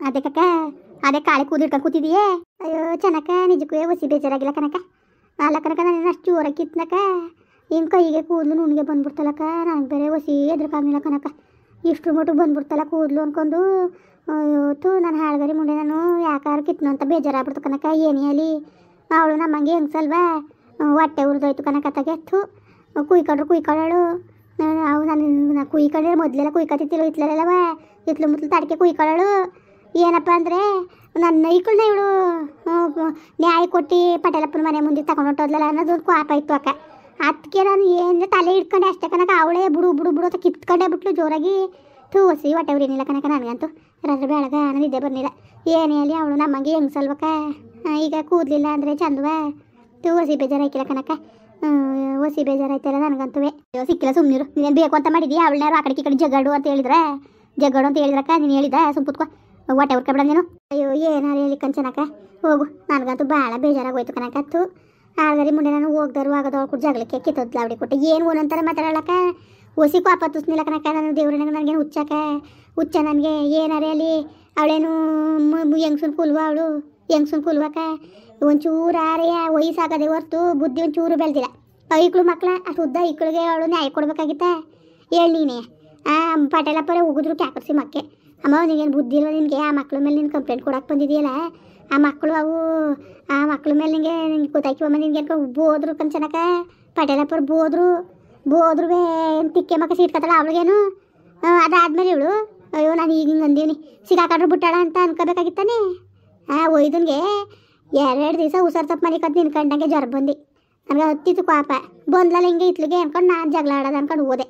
ಅದೇ ಕಕ್ಕ, ಅದೇ ಕಾಳಿ ಕೂದಿಡ್ಕೊಂಡು ಕೂತಿದೀಯೇ. ಅಯ್ಯೋ ಚೆನ್ನಕ್ಕ, ನಿಜಕ್ಕೂ ಒಸಿ ಬೇಜಾರಾಗಿಲ್ಲ ಕನಕ. ಅಲ್ಲ ಕನಕ, ನಾನು ಅಷ್ಟು ಜೋರಾಗಿ ಕಿತ್ನಕ ಏನು ಕೈಗೆ ಕೂದಲು ನುಣ್ಗೆ ಬಂದ್ಬಿಡ್ತಲ್ಲಕ್ಕ. ನನಗೆ ಬೇರೆ ಒಸಿ ಎದ್ರಕ್ಕಾಗಿಲ್ಲ ಕನಕ. ಇಷ್ಟು ಮಟ್ಟಿಗೆ ಬಂದ್ಬಿಡ್ತಲ್ಲ ಕೂದಲು ಅನ್ಕೊಂಡು. ಇವತ್ತು ನಾನು ಹಾಳ್ಗರಿ ಮುಂದೆ ನಾನು ಯಾಕಾರು ಕಿತ್ನು ಅಂತ ಬೇಜಾರಾಗ್ಬಿಡ್ತು ಕನಕ. ಏನೇ ಅಲ್ಲಿ ಅವಳು ನಮ್ಮಂಗೆ ಹೆಂಗ್ಸಲ್ವಾ, ಹೊಟ್ಟೆ ಉರಿದೋಯ್ತು ಕನಕ. ತಗೆತ್ತು ಕುಯ್ಕೊಳ್ಳೋಳು. ಅವು ನಾನು ಕುಯ್ಕೊಂಡ್ರೆ ಮೊದಲೆಲ್ಲ ಕುಯ್ಕೊತಿತ್ತಿಲ್ಲ, ಇತ್ಲೆಲ್ಲವ ಇತ್ಲು ಮುತ್ಲು ತಡಕೆ ಕುಯ್ಕೊಳ್ಳೋಳು. ಏನಪ್ಪ ಅಂದರೆ ನನ್ನ ಈಕಳನ್ನ ಇವಳು ನ್ಯಾಯ ಕೊಟ್ಟು ಪಟೇಲಪ್ಪನ ಮನೆ ಮುಂದೆ ತಗೊಂಡು ಹೊಟ್ಟೋದ್ಲಲ್ಲ ಅನ್ನೋದೊಂದು ಕೋಪ ಇತ್ತು ಅಕ್ಕ. ಅದಕ್ಕೆ ನಾನು ಏನು ತಲೆ ಇಟ್ಕೊಂಡೆ ಅಷ್ಟೇ ಕನಕ. ಅವಳೇ ಬಿಡು ಅಂತ ಕಿತ್ಕೊಂಡೇ ಬಿಟ್ಲು ಜೋರಾಗಿ. ಹೊಸಿ ಹೊಟ್ಟೆ ಉರಿನಿಲ್ಲ ಕನಕ ನನಗಂತೂ. ರಾತ್ರಿ ಬೆಳಗ ನಾನು ನಿದ್ದೆ ಬರ್ನಿಲ್ಲ. ಏನೇ ಅಲ್ಲಿ ಅವಳು ನಮ್ಮಂಗೆ ಹೆಂಗ್ಸಲ್ವಕ್ಕ. ಈಗ ಕೂದಲಿಲ್ಲ ಅಂದರೆ ಚಂದವ. ಹೊಸಿ ಬೇಜಾರಾಯ್ಕಿಲ್ಲ ಕನಕ. ಹೊಸಿ ಬೇಜಾರಾಯ್ತಲ್ಲ ನನಗಂತೂ. ಸಿಕ್ಕಿಲ್ಲ ಸುಮ್ಮನಿರು. ನೀನೇನು ಬೇಕು ಅಂತ ಮಾಡಿದ್ಯಾ ಅವಳನ್ಯಾರು ಆ ಕಡೆ ಈ ಕಡೆ ಜಗ್ಗಾಡು ಅಂತ ಹೇಳಿದ್ರಕ್ಕ. ನೀನು ಹೇಳಿದ ಸುಂಪುತ್ಕೋ ಹೊಟ್ಟೆ ಉರ್ಕೊಬಿಡ ನೀನು. ಅಯ್ಯೋ ಏನಾರು ಹೇಳಿ ಕಂಚನಕ ಹೋಗು. ನನಗಂತೂ ಭಾಳ ಬೇಜಾರಾಗೋಯ್ತು ಕನಕತ್ತು. ಆಳ್ಗರಿ ಮುಂದೆ ನಾನು ಹೋಗ್ದಾರು ಆಗೋದು ಕೂಡ ಜಗಳಕ್ಕೆ ಕಿತ್ತೋದ್ಲ ಅವಡಿ ಕೊಟ್ಟೆ. ಏನು ಒಂದೊಂಥರ ಮಾತಾಡಲಕ್ಕ. ಹೊಸಿ ಕೋಪ ತುಸ್ನಿಲ್ಲ ಕನಕ. ನಾನು ದೇವ್ರನಾಗ ನನಗೇನು ಹುಚ್ಚ ನನಗೆ ಏನಾರೇ ಅಲ್ಲಿ. ಅವಳೇನು ಹೆಂಗ್ಸುನ್ ಕುಲ್ವಕ್ಕ. ಒಂಚೂರಾರೆಯ ವಯಸ್ಸಾಗದೆ ಹೊರ್ತು ಬುದ್ಧಿ ಒಂಚೂರು ಬೆಳೆದಿಲ್ಲ. ಐಕ್ಳು ಮಕ್ಳ ಅಷ್ಟು ಉದ್ದ ಐಕ್ಳಿಗೆ ಅವಳು ನ್ಯಾಯ ಕೊಡ್ಬೇಕಾಗಿತ್ತ. ಹೇಳಿ ನೀನೇ ಪಟೇಲಪ್ಪರೇ ಹೋಗಿದ್ರು ಕ್ಯಾಕರ್ಸಿ ಮಕ್ಕೆ. ಅಮ್ಮ ನಿನಗೇನು ಬುದ್ಧಿ ಇಲ್ವ ನಿನಗೆ? ಆ ಮಕ್ಳ ಮೇಲೆ ನೀನು ಕಂಪ್ಲೇಂಟ್ ಕೊಡಕ್ಕೆ ಬಂದಿದೆಯಲ್ಲ. ಆ ಮಕ್ಕಳು ಆ ಮಕ್ಳ ಮೇಲೆ ನಿಂಗೆ ಗೊತ್ತಾಯ್ಕಿವಮ್ಮ. ನಿನ್ಗೆ ಬೋದ್ರು ಕಂಚನಕ. ಪಟೇಲಪ್ಪರು ಬೋದ್ರು ಏನು ತಿಕ್ಕೆ ಮಕ್ಕ ಸೀಟ್ಕತ್ತಲ್ಲ ಅವಳಿಗೇನು. ಅದಾದ್ಮೇಲೆ ಇವಳು ಅಯ್ಯೋ ನಾನು ಈಗ ಹಿಂಗೆ ಅಂದೀನಿ ಸಿಗಾಕೊಂಡ್ರು ಬಿಟ್ಟಾಳ ಅಂತ ಅನ್ಕೋಬೇಕಾಗಿತ್ತಾನೆ. ಒಯ್ದನ್ಗೆ 2 ದಿವಸ ಉಸಿರು ತಪ್ಪು ಮನಿಕದ್ದು ನಿನ್ಕಂಡಂಗೆ ಜ್ವರ ಬಂದು ನನಗೆ ಹತ್ತಿತ್ತು ಕೋಪ. ಬಂದ್ಲಲ್ಲ ಹಿಂಗೆ ಇತ್ಲಿಗೆ ಅನ್ಕೊಂಡು ನಾನು ಜಗಳ ಆಡೋದು ಅನ್ಕೊಂಡು ಹೋದೆ.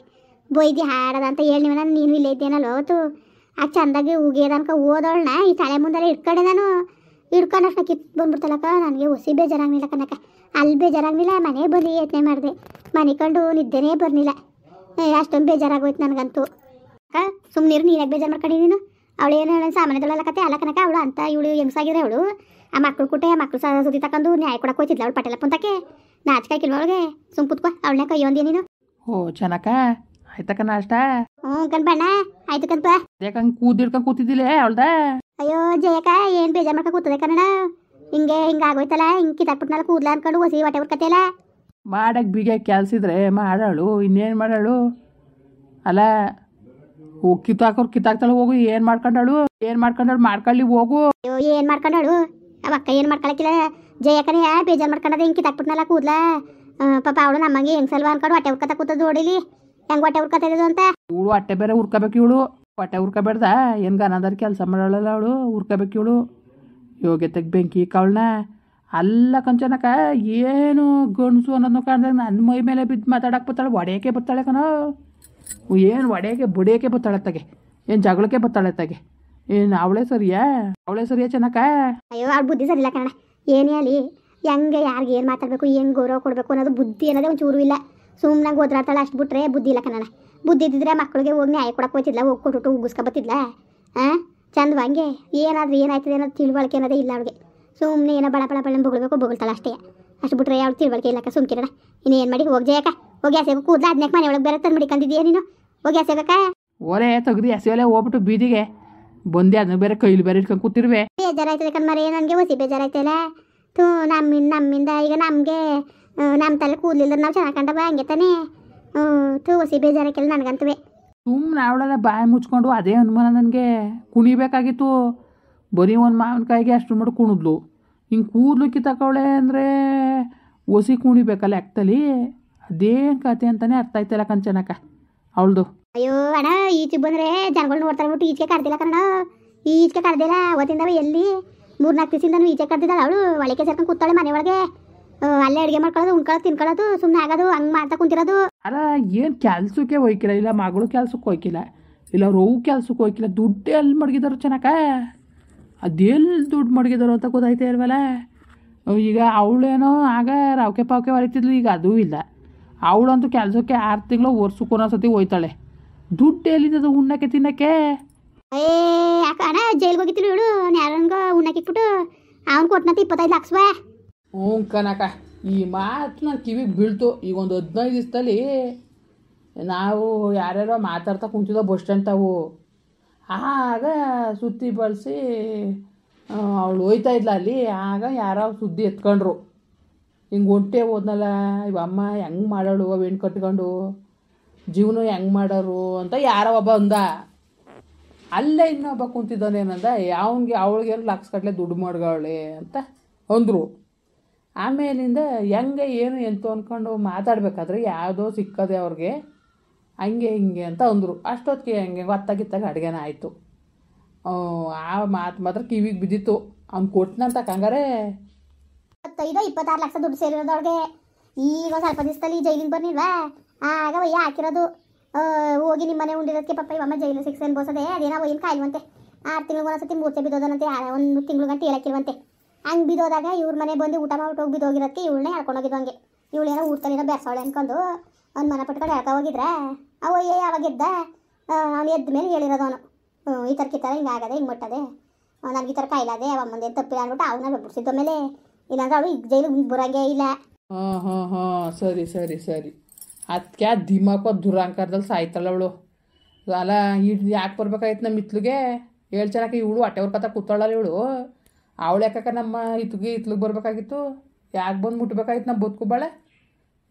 ಬೊಯ್ದು ಹಾಡೋದ ಅಂತ ಹೇಳಿ ನಾನು ನೀನು ಇಲ್ಲೇ ಇದ್ದೇನಲ್ಲ ಅವತ್ತು. ಆ ಚಂದಾಗಿ ಉಗಿಯೋದು ಅನ್ಕೊ ಓದೋಳನ್ನ ಈ ತಲೆ ಮುಂದೆಲ್ಲ ಇಟ್ಕೊಂಡೆ ನಾನು. ಹಿಡ್ಕೊಂಡಷ್ಟು ಕಿತ್ತು ಬಂದ್ಬಿಡ್ತಲ್ಲಕ್ಕ. ನನಗೆ ಹೊಸಿ ಬೇಜಾರಾಗಲಿಲ್ಲ ಕನಕ. ಅಲ್ಲಿ ಬೇಜಾರಾಗಲಿಲ್ಲ, ಮನೆಗೆ ಬಂದು ಯತ್ನೆ ಮಾಡಿದೆ. ಮನೆ ಕಂಡು ನಿದ್ದೆನೇ ಬರ್ನಿಲ್ಲ. ಅಷ್ಟೊಂದು ಬೇಜಾರಾಗೋಯ್ತು ನನಗಂತೂ. ಅಕ್ಕ ಸುಮ್ಮನಿರು, ನೀನಾಗ ಬೇಜಾರು ಮಾಡ್ಕೊಂಡು ನೀನು. ಅವಳೇನು ಸಾಮಾನ್ಯದೊಳಲ್ಲ ಕತೆ ಅಲ್ಲ ಕನಕ. ಅವಳು ಅಂತ ಇವಳು ಹೆಂಗ್ಸಾಗಿದ್ರೆ ಅವಳು ಆ ಮಕ್ಳು ಕುಟ್ಟೆ ಆ ಮಕ್ಳು ಸುದ್ದಿ ತಕೊಂಡು ನ್ಯಾಯ ಕೊಡಕ್ಕೆ ಹೋಯ್ತಿದ್ಲ ಅವಳು ಪಟೇಲಪ್ಪಂತಕ್ಕೆ. ನಾಚಿಕಾಯ್ಕಿಲ್ವ ಅವಳಿಗೆ? ಸುಂಪುತ್ಕೋ ಅವಳನ್ನ ಕೈಯೊಂದಿ ನೀನು. ಓ ಚೆನ್ನಕ ಆಯ್ತಕ್ಕ ನಾಷ್ಟ? ಕಣ್ಬಣ್ಣ ಆಯ್ತು ಕಣ್ಪ. ಯಾಕಂಗೆ ಕೂದಿಡ್ಕೊಂಡು ಕೂತಿದ್ದಿಲ್ಲ ಅವಳ್ದ? ಅಯ್ಯೋ ಜಯಕ ಏನು ಬೇಜಾರು ಮಾಡ್ಕೊಂಡು ಕೂತದೆ ಕನ್ನಡ. ಹಿಂಗೆ ಆಗೋಯ್ತಲ್ಲ. ಹಿಂಗೆ ಕಿತ್ತಾಕ್ಬಿಟ್ನಲ್ಲ ಕೂದ್ಲ ಅನ್ಕೊಂಡು ಹೊಸಿ ಹೊಟ್ಟೆ ಉರ್ಕತೆಯಲ್ಲ. ಮಾಡಕ್ಕೆ ಬೀಗ ಕೆಲ್ಸಿದ್ರೆ ಮಾಡಾಳು, ಇನ್ನೇನು ಮಾಡಾಳು ಅಲ್ಲ. ಕಿತ್ತಾಕ್ತಾಳು ಹೋಗು. ಏನು ಮಾಡ್ಕೊಂಡಾಳು ಮಾಡ್ಕೊಳ್ಳಿ ಹೋಗು. ಅಯ್ಯೋ ಏನು ಮಾಡ್ಕೊಂಡಾಳು ಆ ಅಕ್ಕ? ಏನು ಮಾಡ್ಕೊಳಕ್ಕಿಲ್ಲ ಜಯಕನೇ. ಬೇಜಾರು ಮಾಡ್ಕೊಂಡದ ಹಿಂಗೆ ಕಿತ್ತಾಕ್ಬಿಟ್ನಲ್ಲ ಕೂದ್ಲ. ಪಾಪ ಅವಳು ನಮ್ಮಂಗೆ ಹೆಂಗ್ಸಲ್ವಾ ಅನ್ಕೊಂಡು ಹೊಟ್ಟೆ ಉರ್ಕತ ಕೂತದ ನೋಡಿಲಿ ಹೆಂಗೆ ಹೊಟ್ಟೆ ಉರ್ಕತಿದ್ದು ಅಂತ. ಇವಳು ಹೊಟ್ಟೆ ಬೇರೆ ಉರ್ಕೋಬೇಕು. ಇವಳು ಹೊಟ್ಟೆ ಉರ್ಕೋಬೇಡ್ದ ಏನು ಗನದಾರ ಕೆಲಸ ಮಾಡಲ್ಲ ಅವಳು. ಉರ್ಕೋಬೇಕು ಇವಳು. ಯೋಗ್ಯತೆಗೆ ಬೆಂಕಿ ಕವಳನ್ನ ಅಲ್ಲ ಕಂಚನಕ. ಏನು ಗಣಸು ಅನ್ನೋದನ್ನ ಕಾಣ್ದಾಗ ನನ್ನ ಮೈ ಮೇಲೆ ಬಿದ್ದು ಮಾತಾಡಕ್ಕೆ ಬರ್ತಾಳೆ. ಒಡೆಯೋಕ್ಕೆ ಬರ್ತಾಳೆ ಕಣೋ. ಏನು ಬಡಿಯೋಕ್ಕೆ ಬರ್ತಾಳೆ ತಗೆ. ಏನು ಜಗಳಕ್ಕೆ ಬರ್ತಾಳೆ ತಗೆ. ಏನು ಅವಳೇ ಸರಿಯಾ ಚೆನ್ನಕ? ಅಯ್ಯೋ ಅವ್ಳು ಬುದ್ಧಿ ಸರಿ ಇಲ್ಲ ಕನ್ನಡ. ಏನೇ ಅಲ್ಲಿ ಹೆಂಗೆ ಯಾರಿಗೆ ಏನು ಮಾತಾಡಬೇಕು, ಹೆಂಗೆ ಗೌರವ ಕೊಡಬೇಕು ಅನ್ನೋದು ಬುದ್ಧಿ ಅನ್ನೋದೇ ಒಂಚೂರು ಇಲ್ಲ. ಸುಮ್ಮನೆ ಓದ್ರಾಡ್ತಾಳೆ ಅಷ್ಟು ಬಿಟ್ರೆ ಬುದ್ಧಿ ಇಲ್ಲ ಕನ್ನಡ. ಬುದ್ಧಿ ಇದ್ದಿದ್ರೆ ಮಕ್ಕಳಿಗೆ ಹೋಗಿ ನ್ಯಾಯ ಕೊಡಕ್ಕೆ ಹೋಗ್ತಿದ್ಲ, ಹೋಗಿ ಕೊಟ್ಟು ಉಗಿಸ್ಕೊಬತ್ತಿದ್ಲ. ಚಂದವ ಹಂಗೆ ಏನಾದರೂ ಏನಾಯ್ತದೆ ಅನ್ನೋದು ತಿಳುವಳಿಕೆ ಅನ್ನೋದೇ ಇಲ್ಲ ಅವ್ಳಿಗೆ. ಸುಮ್ಮನೆ ಏನೋ ಬಳ ಬೊಗಳ್ತಾಳೆ ಅಷ್ಟೇ. ಅಷ್ಟು ಬಿಟ್ರೆ ಅವ್ಳು ತಿಳುವಳಿಕೆ ಇಲ್ಲಕ್ಕ. ಸುಮ್ಕಿರಣ ಇನ್ನೇನು ಮಾಡಿ ಹೋಗಿ ಜಯಕ. ಹೋಗಿ ಹಸೆಗೆ ಕೂದಲ 15 ಮನೆ ಒಳಗೆ ಬೇರೆ ತಂದು ಮಡಿಕೊಂಡಿದ್ದೀಯ ನೀನು. ಹೋಗಿ ಹಸೆಬೇಕ ಓಲೆ ತೆಗ್ದು ಹಸೆಯಲ್ಲೇ ಹೋಗ್ಬಿಟ್ಟು ಬೀದಿಗೆ ಬಂದೆ. ಅದನ್ನ ಬೇರೆ ಕೈಲಿ ಬೇರೆ ಇಟ್ಕೊಂಡು ಕೂತಿರ್ವೆ. ಬೇಜಾರಾಯ್ತದೆ ಕಣ್ಮರೆ. ನನಗೆ ಹೊಸಿ ಬೇಜಾರಾಯ್ತಲ್ಲ. ನಮ್ಮಿಂದ ಈಗ ನಮಗೆ ನಮ್ಮ ತಲೆ ಕೂದಲಿಲ್ಲ ನಾವು ಚೆನ್ನಾಗಿ ಕಂಡವ ಹಂಗೆ ತಾನೇ. ಹೊಸಿ ಬೇಜಾರಾಯ್ಕಲ್ಲ ನನಗಂತವೇ. ಸುಮ್ಮನೆ ಅವಳೆಲ್ಲ ಬಾಯಿ ಮುಚ್ಕೊಂಡು ಅದೇ ಅನುಮಾನ ನನಗೆ. ಕುಣಿಬೇಕಾಗಿತ್ತು. ಬರೀ ಒಂದು ಮಾವಿನಕಾಯಿಗೆ ಅಷ್ಟು ಮಾಡಿ ಕುಣಿದ್ಲು. ಹಿಂಗೆ ಕೂದಲು ಕಿತ್ತಾಕವಳೆ ಅಂದರೆ ಹೊಸಿ ಕುಣಿಬೇಕಲ್ಲ ಲೆಕ್ಕದಲ್ಲಿ. ಅದೇನು ಕತೆ ಅಂತಲೇ ಅರ್ಥ ಆಯ್ತಲ್ಲ ಕಂಚನಕ ಅವಳದು. ಅಯ್ಯೋ ಅಣ್ಣ ಈಚೆಗೆ ಬಂದರೆ ಜನಗಳು ನೋಡ್ತಾರೆ ಬಿಟ್ಟು ಈಚೆಗೆ ಕರ್ದಿಲ್ಲ ಕಣ. ಈಚೆಗೆ ಕರ್ದಿಲ್ಲ ಅವತ್ತಿಂದವ. ಎಲ್ಲಿ 3-4 ದಿವಸದಿಂದನೂ ಈಚೆಗೆ ಕರ್ದಿದ್ದಾಳೆ ಅವಳು. ಒಳಗೆ ಸೇರ್ಕೊಂಡು ಕೂತಾಳೆ ಮನೆ ಒಳಗೆ. ಅಲ್ಲೇ ಅಡುಗೆ ಮಾಡ್ಕೊಳ್ಳೋದು, ಉಣ್ಕೊಳ್ಳೋದು, ತಿನ್ಕೊಳ್ಳೋದು, ಸುಮ್ಮನೆ ಆಗೋದು, ಹಂಗೆ ಮಾಡ್ತಾ ಕುಂತಿರೋದು. ಅಲ್ಲ ಏನು ಕೆಲಸಕ್ಕೆ ಹೋಯ್ಕಿಲ್ಲ, ಇಲ್ಲ ಮಗಳು ಕೆಲಸಕ್ಕೆ ಹೋಯ್ಕಿಲ್ಲ, ಇಲ್ಲ ರವು ಕೆಲಸಕ್ಕೆ ಹೋಯ್ಕಿಲ್ಲ. ದುಡ್ಡು ಎಲ್ಲಿ ಮಡಗಿದಾರು ಚೆನ್ನಕ? ಅದೆಲ್ಲಿ ದುಡ್ಡು ಮಡಗಿದಾರು ಅಂತ ಗೊತ್ತಾಯ್ತೇ ಇಲ್ವಲ್ಲ. ಈಗ ಅವಳೇನೋ ಆಗ ರಾವ್ಕೆ ಪಾವ್ಕೆ ಹೊರಿತಿದ್ಲು, ಈಗ ಅದೂ ಇಲ್ಲ. ಅವಳಂತೂ ಕೆಲಸಕ್ಕೆ 6 ತಿಂಗಳು ವರ್ಷಕ್ಕೆ ಒಂದೊಂದ್ಸತಿ ಹೋಯ್ತಾಳೆ. ದುಡ್ಡು ಎಲ್ಲಿದ್ದದು ಉಣ್ಣಕ್ಕೆ ತಿನ್ನಕ್ಕೆ? ಅಣ್ಣ ಜೈಲ್ಗೆ ಹೋಗಿತ್ತಿಲ್ಲ ಇವಳು. ಯಾರನ್ಗ ಉಣ್ಣಕ್ಕಿಟ್ಬಿಟ್ಟು ಅವ್ನು ಕೊಟ್ಟನಂತ 25 ಲಕ್ಷ. ಹ್ಞೂ ಕನಕ, ಈ ಮಾತು ನನ್ನ ಕಿವಿಗೆ ಬೀಳ್ತು. ಈಗ ಒಂದು 15 ದಿವಸದಲ್ಲಿ ನಾವು ಯಾರ್ಯಾರೋ ಮಾತಾಡ್ತಾ ಕುಂತಿದ್ದೋ ಬಸ್ ಸ್ಟ್ಯಾಂಡ್ ತಾವು. ಆಗ ಸುತ್ತಿ ಬಳಸಿ ಅವಳು ಹೋಯ್ತಾ ಇದ್ಲ ಅಲ್ಲಿ. ಆಗ ಯಾರೋ ಸುದ್ದಿ ಎತ್ಕೊಂಡ್ರು, ಹಿಂಗೆ ಒಂಟೆ ಹೋದ್ನಲ್ಲ ಇವ ಅಮ್ಮ ಹೆಂಗೆ ಮಾಡೋಳು ಅವು ಹೆಣ್ಣು ಕಟ್ಕೊಂಡು ಜೀವನ ಹೆಂಗೆ ಮಾಡೋರು ಅಂತ ಯಾರೋ ಒಬ್ಬ ಅಂದ. ಅಲ್ಲೇ ಇನ್ನೊಬ್ಬ ಕುಂತಿದ್ದಾನೇನಂದ, ಯಾವನಿಗೆ ಅವಳಿಗೇನು ಲಕ್ಷಗಟ್ಟಲೆ ದುಡ್ಡು ಮಾಡ್ಗವಳೆ ಅಂತ ಅಂದರು. ಆಮೇಲಿಂದ ಹೆಂಗೆ ಏನು ಎಂತು ಅಂದ್ಕೊಂಡು ಮಾತಾಡ್ಬೇಕಾದ್ರೆ ಯಾವುದೋ ಸಿಕ್ಕದೆ ಅವ್ರಿಗೆ, ಹಂಗೆ ಹಿಂಗೆ ಅಂತ ಅಂದರು. ಅಷ್ಟೊತ್ತಿಗೆ ಹಂಗೆ ಹೊತ್ತಾಗಿತ್ತಾಗ ಅಡುಗೆನ ಆಯಿತು. ಆ ಮಾತು ಮಾತ್ರ ಕಿವಿಗೆ ಬಿದ್ದಿತ್ತು. ಅವ್ನು ಕೊಟ್ಟನಂತ ಕಂಗಾರೆ 25-26 ಲಕ್ಷ ದುಡ್ಡು ಸೇರಿರೋದೊಳಗೆ ಈಗ ಸ್ವಲ್ಪ ದಿವಸದಲ್ಲಿ ಜೈಲಿಗೆ ಬರ್ನಿಲ್ವಾ, ಆಗ ಒಯ್ಯ ಹಾಕಿರೋದು. ಹೋಗಿ ನಿಮ್ಮ ಮನೆ ಉಂಡಿರೋದಕ್ಕೆ ಪಾಪ ಇವಮ್ಮ ಜೈಲು ಶಿಕ್ಷೆ ಅನ್ಬೋಸದೆ. ಅದೇನೋ ಏನು ಕಾಯಿಲ್ವಂತೆ, 6 ತಿಂಗಳಿಗೆ ಒಂದ್ಸತಿ ಮೂರ್ಛೆ ಬಿದ್ದೋದನಂತೆ, 1 ತಿಂಗಳು ಗಂಟೆ ಹೇಳಕ್ಕಿಲ್ವಂತೆ. ಹಂಗೆ ಬಿದ್ದೋದಾಗ ಇವ್ರ ಮನೆ ಬಂದು ಊಟ ಮಾಡ್ಬಿಟ್ಟು ಹೋಗಿ ಬಿದ್ದೋಗಿರೋದಕ್ಕೆ ಇವಳನ್ನೇ ಹೇಳ್ಕೊಂಡೋಗಿದ್ದು. ಹಂಗೆ ಇವಳೇನೋ ಊಟದಲ್ಲಿರೋ ಬೆರ್ಸವಳೆ ಅನ್ಕೊಂಡು ಅವ್ನು ಮನೆ ಪಟ್ಕೊಂಡು ಹೇಳ್ಕೊ ಹೋಗಿದ್ರೆ ಅವಯ್ಯ ಯಾವಾಗ ಎದ್ದ, ಅವ್ನು ಎದ್ದ ಮೇಲೆ ಹೇಳಿರೋದು ಅವನು, ಈ ಥರ ಕಿತ್ತರ ಹಿಂಗೆ ಆಗದೆ ಹಿಂಗೆ ಮುಟ್ಟದೆ, ನನಗೆ ಈ ಥರ ಕಾಯಿಲಾದೆ ಅವಮ್ಮಂದೇನು ತಪ್ಪಿಲ್ಲ ಅಂದ್ಬಿಟ್ಟು ಅವನ್ನ ಬಿಡಿಸಿದ್ದ ಮೇಲೆ, ಇಲ್ಲಾಂದ್ರೆ ಅವಳು ಈಗ ಜೈಲಿಗೆ ಬರೋಂಗೇ ಇಲ್ಲ. ಹಾಂ ಸರಿ ಸರಿ ಸರಿ. ಅದಕ್ಕೆ ದಿಮಾಕೋ ದುರಾಂಕಾರದಲ್ಲಿ ಸಾಯ್ತಾಳ ಅವಳು. ಅಲ್ಲ ಇದು ಯಾಕೆ ಬರ್ಬೇಕಾಯ್ತು ನಮ್ಮ ಇತ್ಲಿಗೆ? ಹೇಳಿ ಚೆನ್ನಾಗಿ ಇವಳು ಹೊಟ್ಟೆ ಅವ್ರ ಕಥ ಕೂತಾಳಲ್ಲ ಇವಳು. ಅವಳು ಯಾಕೆ ನಮ್ಮ ಇತ್ಲಿಗೆ ಬರ್ಬೇಕಾಗಿತ್ತು? ಯಾಕೆ ಬಂದು ಮುಟ್ಬೇಕಾಯ್ತು ನಮ್ಮ ಬದುಕು ಬಾಳೆ?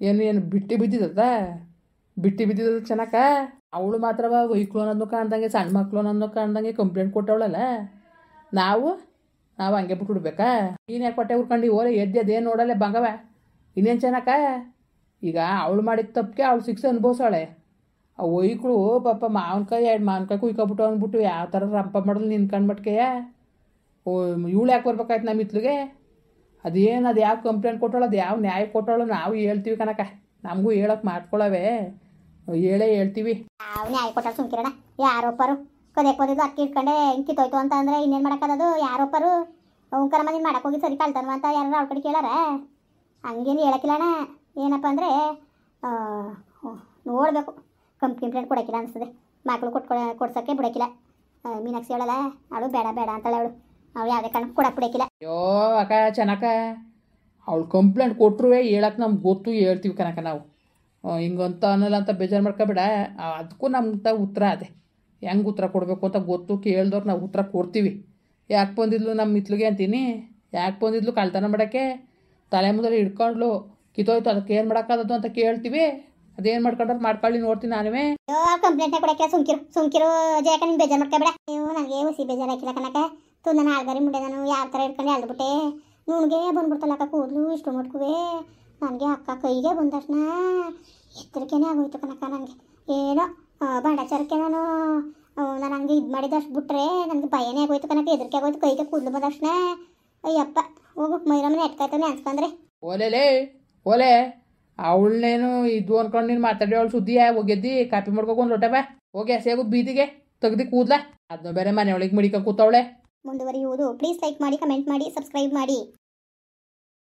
ಏನು ಬಿಟ್ಟು ಬಿದ್ದಿದ್ದದ ಚೆನ್ನಾಕ? ಅವಳು ಮಾತ್ರ ವೈಕ್ಳು ಅನ್ನೋದು ಕಾಣ್ದಂಗೆ, ಸಣ್ಣ ಮಕ್ಳು ಅನ್ನೋದು ಕಾಣ್ದಂಗೆ ಕಂಪ್ಲೇಂಟ್ ಕೊಟ್ಟವಳಲ್ಲ. ನಾವು ಹಂಗೆ ಬಿಟ್ಬಿಡ್ಬೇಕಾ? ನೀನು ಯಾಕೆ ಹೊಟ್ಟೆ ಉರ್ಕೊಂಡು ಓಲೆ ಎದ್ದೇನು ನೋಡಲ್ಲ ಬಂಗವ? ಇನ್ನೇನು ಚೆನ್ನಾಕ? ಈಗ ಅವಳು ಮಾಡಿದ ತಪ್ಪಿಗೆ ಅವಳು ಶಿಕ್ಷೆ ಅನುಭವಿಸೋಳೆ. ಆ ವೈಕ್ಳು ಪಾಪ ಮಾವಿನಕಾಯಿ 2 ಮಾವಿನಕಾಯಿ ಕುಯ್ಕೊಬಿಟ್ಟು ಅಂದ್ಬಿಟ್ಟು ಯಾವ ಥರ ರಂಪ ಮಾಡೋದು ನಿನ್ಕಂಡು ಮಟ್ಕೆಯ. ಇವಳು ಯಾಕೆ ಬರ್ಬೇಕಾಯ್ತು ನಮ್ಮ ಇತ್ಲಿಗೆ? ಅದು ಯಾವ ಕಂಪ್ಲೇಂಟ್ ಕೊಟ್ಟೋಳು, ಅದು ಯಾವ ನ್ಯಾಯ ಕೊಟ್ಟೋಳು ನಾವು ಹೇಳ್ತೀವಿ ಕನಕ. ನಮಗೂ ಹೇಳೋಕೆ ಮಾಡ್ಕೊಳ್ಳವೆ, ಹೇಳ್ತೀವಿ. ಯಾವ ನ್ಯಾಯ ಕೊಟ್ಟಾಗ ಸುಮ್ಕಿರಣ. ಯಾರೊಪ್ಪರು ಕದೆಕೋದಿದ್ದು ಅಕ್ಕಿ ಇಟ್ಕೊಂಡೆ ಹಿಂಗೆ ಕಿತ್ತೋಯ್ತು ಅಂತ ಅಂದರೆ ಇನ್ನೇನು ಮಾಡೋಕ್ಕದು? ಯಾರೊಪ್ಪರು ಕರ ಮನೆ ಮಾಡಕ್ಕೆ ಹೋಗಿ ಸರಿ ಕಳ್ತಾನ ಅಂತ ಯಾರು ಅವ್ರ ಕಡೆ ಕೇಳಾರ? ಹಂಗೇನು ಹೇಳಕ್ಕಿಲ್ಲಣ್ಣ. ಏನಪ್ಪ ಅಂದರೆ ನೋಡಬೇಕು, ಕಂಪ್ಲೇಂಟ್ ಕೊಡೋಕ್ಕಿಲ್ಲ ಅನಿಸ್ತದೆ. ಮಕ್ಕಳು ಕೊಡ್ಸೋಕ್ಕೆ ಬಿಡೋಕ್ಕಿಲ್ಲ. ಮೀನಾಕ್ಷಿ ಹೇಳಲ್ಲ, ಅವಳು ಬೇಡ ಅಂತಾಳೆ. ಅವಳು ಯಾವುದೇ ಕಾರಣಕ್ಕೆ ಕೊಡಕ್ಕೆ ಬಿಡೋಕ್ಕಿಲ್ಲ. ಅಯ್ಯೋ ಅಕ್ಕ ಚೆನ್ನಾಕ, ಅವಳು ಕಂಪ್ಲೇಂಟ್ ಕೊಟ್ಟರು ಹೇಳಕ್ಕೆ ನಮ್ಗೆ ಗೊತ್ತು, ಹೇಳ್ತೀವಿ ಕನಕ ನಾವು. ಹಿಂಗಂತ ಅನ್ನಲ್ಲ ಅಂತ ಬೇಜಾರು ಮಾಡ್ಕೊಬೇಡ. ಅದಕ್ಕೂ ನಮ್ಗೆ ಉತ್ತರ ಅದೇ, ಹೆಂಗೆ ಉತ್ತರ ಕೊಡಬೇಕು ಅಂತ ಗೊತ್ತು. ಕೇಳ್ದವ್ರು ನಾವು ಉತ್ತರ ಕೊಡ್ತೀವಿ. ಯಾಕೆ ಬಂದಿದ್ಲು ನಮ್ಮ ಇತ್ಲಿಗೆ ಅಂತೀನಿ? ಯಾಕೆ ಬಂದಿದ್ಲು ಕಳ್ತನ ಮಾಡೋಕ್ಕೆ? ತಲೆ ಮುಂದೆ ಹಿಡ್ಕೊಂಡ್ಲು, ಕಿತ್ತೋಯ್ತು, ಅದಕ್ಕೆ ಏನು ಮಾಡೋಕ್ಕಾದದು ಅಂತ ಕೇಳ್ತೀವಿ. ಅದೇನು ಮಾಡ್ಕೊಂಡ್ರೆ ಮಾಡ್ಕೊಳ್ಳಿ, ನೋಡ್ತೀನಿ ನಾನುವೇ. ಕಂಪ್ಲೇಂಟ್ನೇ ಕೊಡೋಕ್ಕೆ ಸುಮ್ಕಿರು ಜಯಕ. ನಿಂಗೆ ಬೇಜಾರು ಮಾಡ್ಕೊಬೇಡ. ನೀವು ನನಗೆ ಹುಸಿ ಬೇಜಾರು ಹಾಕಿಲ್ಲ ಕನಕ. ನಾನು ಆಳ್ಗಾರಿ ಮುಂಡೆ ನಾನು ಯಾವ ಥರ ಹಿಡ್ಕೊಂಡು ಎಳ್ದುಬಿಟ್ಟೆ. ನುಣ್ಗೆ ಬಂದ್ಬಿಡ್ತಲ್ಲಕ್ಕ ಕೂದಲು ಇಷ್ಟು ಮಟ್ಕುವೆ. ನನಗೆ ಅಕ್ಕ ಕೈಗೆ ಬಂದ ತಕ್ಷಣ ಎತ್ತರಿಕೆನೇ ಆಗೋಯ್ತು ಕನಕ. ನನಗೆ ಏನೋ ಬಾಂಡಾಚಾರಕ್ಕೆ ನಾನು ಹಂಗೆ ಇದು ಮಾಡಿದಷ್ಟು ಬಿಟ್ರೆ ನನಗೆ ಭಯನೇ ಆಗೋಯ್ತು ಕನಕ. ಹೆದರಿಕೆ ಆಗೋಯ್ತು ಕೈಗೆ ಕೂದಲು ಬಂದ ತಕ್ಷಣ. ಅಯ್ಯಪ್ಪ ಹೋಗು, ಮೈರಮ್ಮನ ಎಟ್ಕಾಯ್ತಾನೆ ಅನ್ಸ್ಕೊಂಡ್ರೆ. ಓಲೆ ಅವಳನ್ನೇನು ಇದು ಅನ್ಕೊಂಡು ನೀನು ಮಾತಾಡಿ ಅವಳು ಸುದ್ದಿಯ ಹೋಗಿದ್ದಿ ಕಾಪಿ ಮಾಡ್ಕೊಂಡು ಲೊಟ ಬಾ ಹೋಗಿ ಹಸಿಯಾಗೋದು ಬೀದಿಗೆ ತೆಗ್ದು ಕೂದ್ಲ. ಅದನ್ನ ಬೇರೆ ಮನೆಯೊಳಗೆ ಮಡಿಕ ಕೂತವಳೆ. ಮುಂದುವರಿಯುವುದು. ಪ್ಲೀಸ್ ಲೈಕ್ ಮಾಡಿ, ಕಮೆಂಟ್ ಮಾಡಿ, ಸಬ್ಸ್ಕ್ರೈಬ್ ಮಾಡಿ.